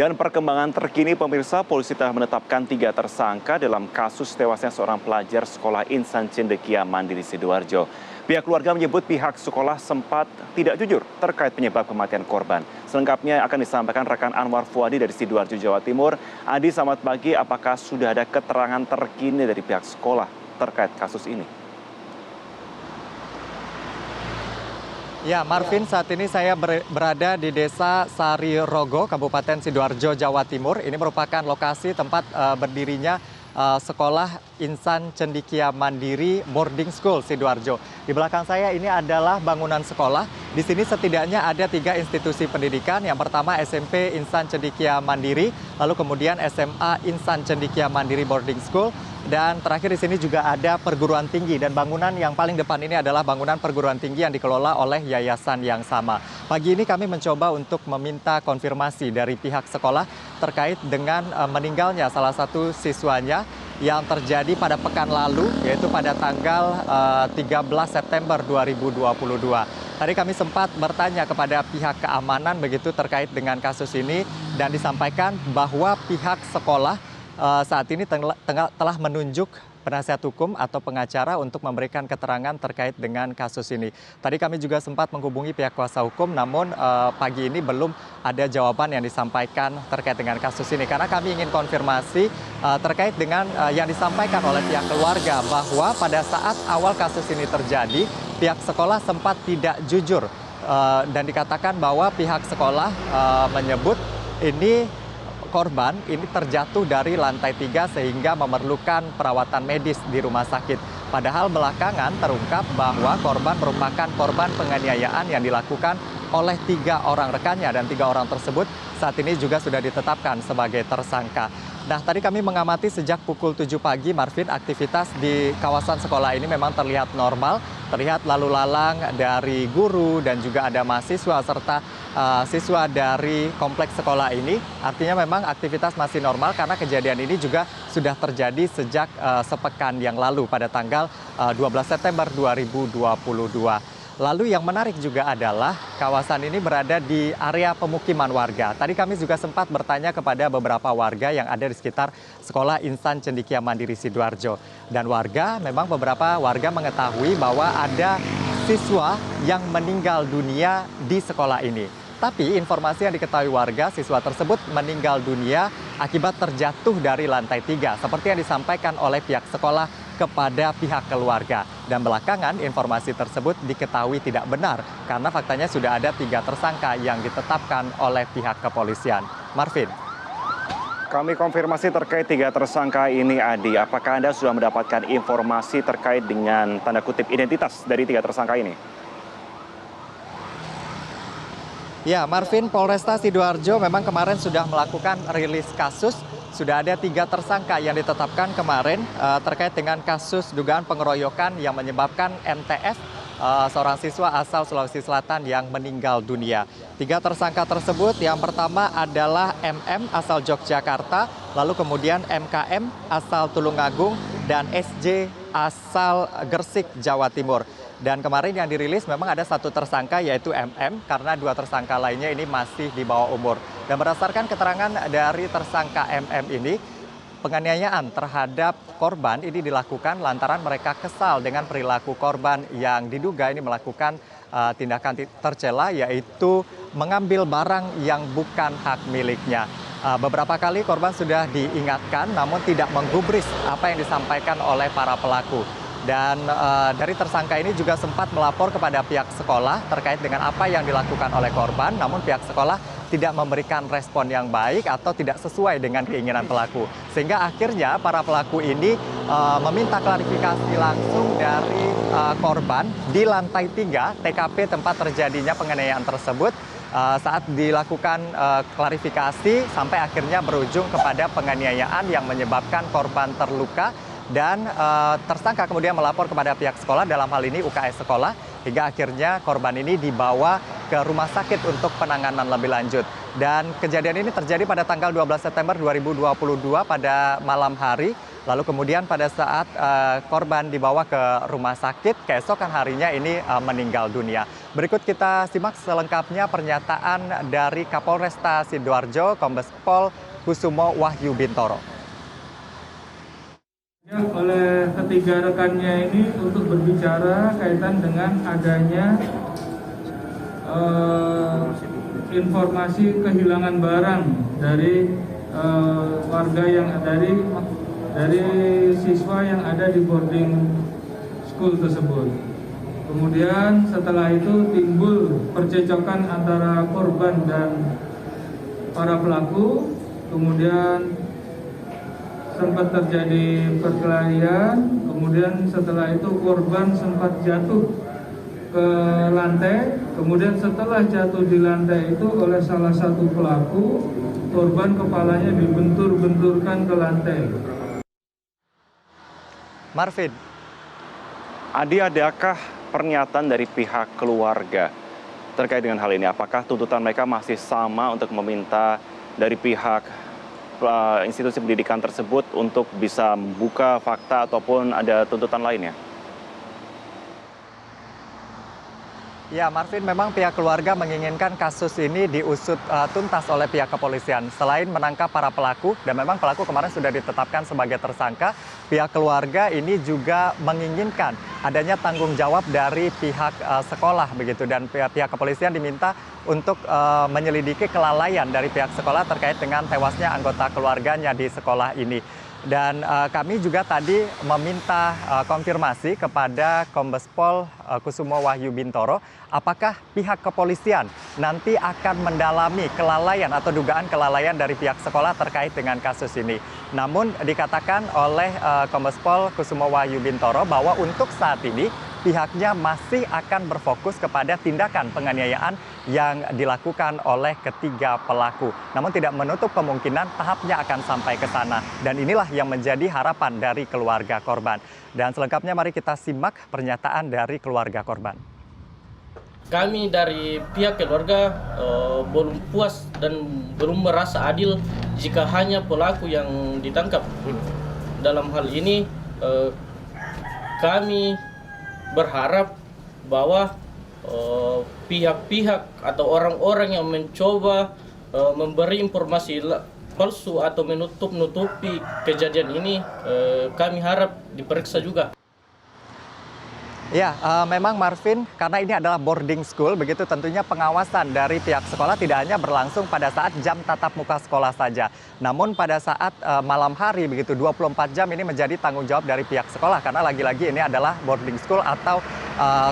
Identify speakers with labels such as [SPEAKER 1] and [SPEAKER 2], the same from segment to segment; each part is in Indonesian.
[SPEAKER 1] Dan perkembangan terkini pemirsa, polisi telah menetapkan 3 tersangka dalam kasus tewasnya seorang pelajar sekolah Insan Cendekia Mandiri Sidoarjo. Pihak keluarga menyebut pihak sekolah sempat tidak jujur terkait penyebab kematian korban. Selengkapnya akan disampaikan rekan Anwar Fuadi dari Sidoarjo, Jawa Timur. Adi, selamat pagi. Apakah sudah ada keterangan terkini dari pihak sekolah terkait kasus ini?
[SPEAKER 2] Ya, Marvin, saat ini saya berada di Desa Sari Rogo, Kabupaten Sidoarjo, Jawa Timur. Ini merupakan lokasi tempat berdirinya sekolah Insan Cendekia Mandiri Boarding School Sidoarjo. Di belakang saya ini adalah bangunan sekolah. Di sini setidaknya ada 3 institusi pendidikan. Yang pertama SMP Insan Cendekia Mandiri, lalu kemudian SMA Insan Cendekia Mandiri Boarding School, dan terakhir di sini juga ada perguruan tinggi, dan bangunan yang paling depan ini adalah bangunan perguruan tinggi yang dikelola oleh yayasan yang sama. Pagi ini kami mencoba untuk meminta konfirmasi dari pihak sekolah terkait dengan meninggalnya salah satu siswanya yang terjadi pada pekan lalu, yaitu pada tanggal 13 September 2022. Tadi kami sempat bertanya kepada pihak keamanan begitu terkait dengan kasus ini, dan disampaikan bahwa pihak sekolah saat ini telah menunjuk penasihat hukum atau pengacara untuk memberikan keterangan terkait dengan kasus ini. Tadi kami juga sempat menghubungi pihak kuasa hukum, namun pagi ini belum ada jawaban yang disampaikan terkait dengan kasus ini. Karena kami ingin konfirmasi terkait dengan yang disampaikan oleh pihak keluarga, bahwa pada saat awal kasus ini terjadi, pihak sekolah sempat tidak jujur. Dan dikatakan bahwa pihak sekolah menyebut ini korban ini terjatuh dari lantai 3 sehingga memerlukan perawatan medis di rumah sakit. Padahal belakangan terungkap bahwa korban merupakan korban penganiayaan yang dilakukan oleh 3 orang rekannya, dan 3 orang tersebut saat ini juga sudah ditetapkan sebagai tersangka. Nah, tadi kami mengamati sejak pukul 7 pagi, Marvin, aktivitas di kawasan sekolah ini memang terlihat normal. Terlihat lalu lalang dari guru dan juga ada mahasiswa serta siswa dari kompleks sekolah ini. Artinya memang aktivitas masih normal karena kejadian ini juga sudah terjadi sejak sepekan yang lalu pada tanggal 12 September 2022. Lalu yang menarik juga adalah kawasan ini berada di area pemukiman warga. Tadi kami juga sempat bertanya kepada beberapa warga yang ada di sekitar sekolah Insan Cendekia Mandiri Sidoarjo. Dan beberapa warga mengetahui bahwa ada siswa yang meninggal dunia di sekolah ini. Tapi informasi yang diketahui warga, siswa tersebut meninggal dunia akibat terjatuh dari lantai 3, seperti yang disampaikan oleh pihak sekolah kepada pihak keluarga. Dan belakangan informasi tersebut diketahui tidak benar, karena faktanya sudah ada 3 tersangka yang ditetapkan oleh pihak kepolisian. Marvin.
[SPEAKER 1] Kami konfirmasi terkait 3 tersangka ini, Adi. Apakah Anda sudah mendapatkan informasi terkait dengan tanda kutip identitas dari 3 tersangka ini?
[SPEAKER 2] Ya, Marvin, Polresta Sidoarjo memang kemarin sudah melakukan rilis kasus. Sudah ada 3 tersangka yang ditetapkan kemarin terkait dengan kasus dugaan pengeroyokan yang menyebabkan MTF, seorang siswa asal Sulawesi Selatan yang meninggal dunia. 3 tersangka tersebut, yang pertama adalah MM asal Yogyakarta, lalu kemudian MKM asal Tulungagung, dan SJ asal Gresik, Jawa Timur. Dan kemarin yang dirilis memang ada 1 tersangka, yaitu MM, karena 2 tersangka lainnya ini masih di bawah umur. Dan berdasarkan keterangan dari tersangka MM ini, penganiayaan terhadap korban ini dilakukan lantaran mereka kesal dengan perilaku korban yang diduga ini melakukan tindakan tercela, yaitu mengambil barang yang bukan hak miliknya. Beberapa kali korban sudah diingatkan, namun tidak menggubris apa yang disampaikan oleh para pelaku. Dan dari tersangka ini juga sempat melapor kepada pihak sekolah terkait dengan apa yang dilakukan oleh korban, namun pihak sekolah tidak memberikan respon yang baik atau tidak sesuai dengan keinginan pelaku. Sehingga akhirnya para pelaku ini meminta klarifikasi langsung dari korban di lantai 3 TKP tempat terjadinya penganiayaan tersebut. Saat dilakukan klarifikasi sampai akhirnya berujung kepada penganiayaan yang menyebabkan korban terluka. Dan tersangka kemudian melapor kepada pihak sekolah, dalam hal ini UKS sekolah, hingga akhirnya korban ini dibawa ke rumah sakit untuk penanganan lebih lanjut. Dan kejadian ini terjadi pada tanggal 12 September 2022 pada malam hari. Lalu kemudian pada saat korban dibawa ke rumah sakit, keesokan harinya ini meninggal dunia. Berikut kita simak selengkapnya pernyataan dari Kapolresta Sidoarjo, Kombes Pol Kusumo Wahyu Bintoro.
[SPEAKER 3] Oleh ketiga rekannya ini untuk berbicara kaitan dengan adanya informasi kehilangan barang dari warga yang dari siswa yang ada di boarding school tersebut. Kemudian setelah itu timbul percecokan antara korban dan para pelaku. Kemudian sempat terjadi perkelahian, kemudian setelah itu korban sempat jatuh ke lantai, kemudian setelah jatuh di lantai itu oleh salah satu pelaku, korban kepalanya dibentur-benturkan ke lantai.
[SPEAKER 2] Marvin.
[SPEAKER 1] Adi, adakah pernyataan dari pihak keluarga terkait dengan hal ini? Apakah tuntutan mereka masih sama untuk meminta dari pihak institusi pendidikan tersebut untuk bisa membuka fakta ataupun ada tuntutan lainnya?
[SPEAKER 2] Ya, Marvin, memang pihak keluarga menginginkan kasus ini diusut tuntas oleh pihak kepolisian. Selain menangkap para pelaku, dan memang pelaku kemarin sudah ditetapkan sebagai tersangka, pihak keluarga ini juga menginginkan adanya tanggung jawab dari pihak sekolah begitu. Dan pihak kepolisian diminta untuk menyelidiki kelalaian dari pihak sekolah terkait dengan tewasnya anggota keluarganya di sekolah ini. Dan kami juga tadi meminta konfirmasi kepada Kombes Pol Kusumo Wahyu Bintoro, apakah pihak kepolisian nanti akan mendalami kelalaian atau dugaan kelalaian dari pihak sekolah terkait dengan kasus ini. Namun dikatakan oleh Kombes Pol Kusumo Wahyu Bintoro bahwa untuk saat ini pihaknya masih akan berfokus kepada tindakan penganiayaan yang dilakukan oleh ketiga pelaku. Namun tidak menutup kemungkinan tahapnya akan sampai ke sana. Dan inilah yang menjadi harapan dari keluarga korban. Dan selengkapnya mari kita simak pernyataan dari keluarga korban.
[SPEAKER 4] Kami dari pihak keluarga belum puas dan belum merasa adil jika hanya pelaku yang ditangkap. Dalam hal ini kami berharap bahwa pihak-pihak atau orang-orang yang mencoba memberi informasi palsu atau menutup-nutupi kejadian ini kami harap diperiksa juga.
[SPEAKER 2] Ya, memang Marvin, karena ini adalah boarding school, begitu tentunya pengawasan dari pihak sekolah tidak hanya berlangsung pada saat jam tatap muka sekolah saja. Namun pada saat malam hari, begitu 24 jam ini menjadi tanggung jawab dari pihak sekolah. Karena lagi-lagi ini adalah boarding school atau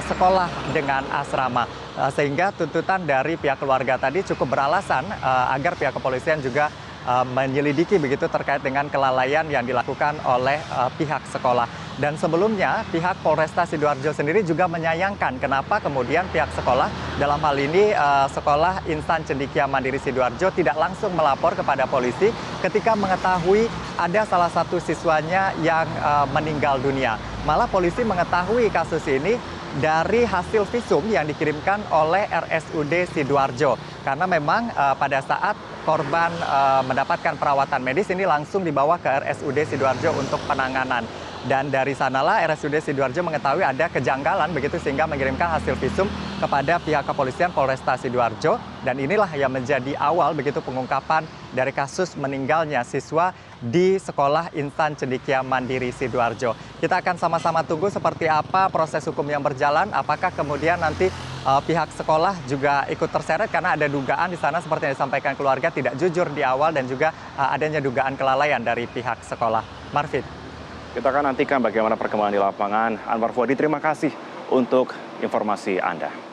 [SPEAKER 2] sekolah dengan asrama. Sehingga tuntutan dari pihak keluarga tadi cukup beralasan agar pihak kepolisian juga menyelidiki begitu terkait dengan kelalaian yang dilakukan oleh pihak sekolah. Dan sebelumnya pihak Polresta Sidoarjo sendiri juga menyayangkan kenapa kemudian pihak sekolah, dalam hal ini Sekolah Insan Cendekia Mandiri Sidoarjo, tidak langsung melapor kepada polisi ketika mengetahui ada salah satu siswanya yang meninggal dunia. Malah polisi mengetahui kasus ini dari hasil visum yang dikirimkan oleh RSUD Sidoarjo. Karena memang pada saat korban mendapatkan perawatan medis ini langsung dibawa ke RSUD Sidoarjo untuk penanganan. Dan dari sanalah RSUD Sidoarjo mengetahui ada kejanggalan begitu sehingga mengirimkan hasil visum kepada pihak kepolisian Polresta Sidoarjo. Dan inilah yang menjadi awal begitu pengungkapan dari kasus meninggalnya siswa di Sekolah Insan Cendekia Mandiri Sidoarjo. Kita akan sama-sama tunggu seperti apa proses hukum yang berjalan. Apakah kemudian nanti pihak sekolah juga ikut terseret karena ada dugaan di sana seperti yang disampaikan keluarga tidak jujur di awal dan juga adanya dugaan kelalaian dari pihak sekolah. Marvin.
[SPEAKER 1] Kita akan nantikan bagaimana perkembangan di lapangan. Anwar Fuadi, terima kasih untuk informasi Anda.